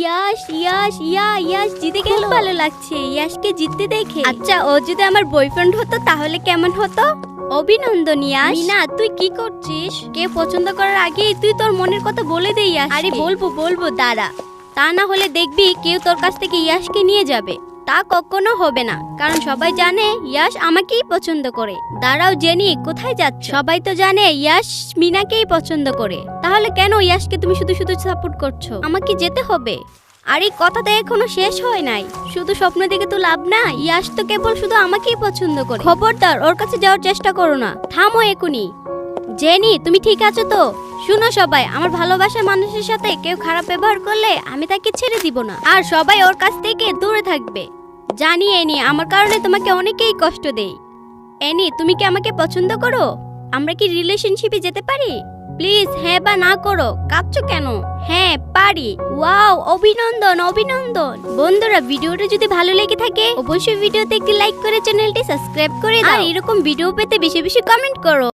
ইয়াশ জিতে গেল। ভালো লাগছে ইয়াশকে জিততে দেখে। আচ্ছা ও যদি আমার বয়ফ্রেন্ড হতো তাহলে কেমন হতো? অভিনন্দন ইয়াশ। মিনা তুই কি করছিস? কে পছন্দ করার আগে তুই তোর মনের কথা বলে দে ইয়াশ। আরে বলবো দাঁড়া। তা না হলে দেখবি কেউ তোর কাছ থেকে ইয়াশকে নিয়ে যাবে। তা কখনো হবে না, কারণ সবাই জানে ইয়াশ আমাকেই পছন্দ করে। দাঁড়াও জেনি, কোথায় যাচ্ছ? সবাই তো জানে ইয়াশ মিনাকেই পছন্দ করে, তাহলে কেন ইয়াশকে তুমি শুধু সাপোর্ট করছো? আমাকে যেতে হবে। আর এই কথাটা এখনো শেষ হয় নাই। শুধু স্বপ্ন দেখে তো লাভ না, ইয়াশ তো কেবল শুধু আমাকেই পছন্দ করে। খবরদার ওর কাছে যাওয়ার চেষ্টা করো না। থামো এখনই। জেনি তুমি ঠিক আছো তো? শুনো সবাই, আমার ভালোবাসার মানুষের সাথে কেউ খারাপ ব্যবহার করলে আমি তাকে ছেড়ে দিব না, আর সবাই ওর কাছ থেকে দূরে থাকবে। জানি এনি আমার কারণে তোমাকে অনেকেই কষ্ট দেই। এনি তুমি কি আমাকে পছন্দ করো? আমরা কি রিলেশনশিপে যেতে পারি? প্লিজ হ্যাঁ বা না করো। কাঁদছো কেন? হ্যাঁ পারি। ওয়াও অভিনন্দন। বন্ধুরা ভিডিওটা যদি ভালো লেগে থাকে অবশ্যই ভিডিওতে একটি লাইক করে চ্যানেলটি সাবস্ক্রাইব করে দাও। আর এরকম ভিডিও পেতে বেশি বেশি কমেন্ট করো।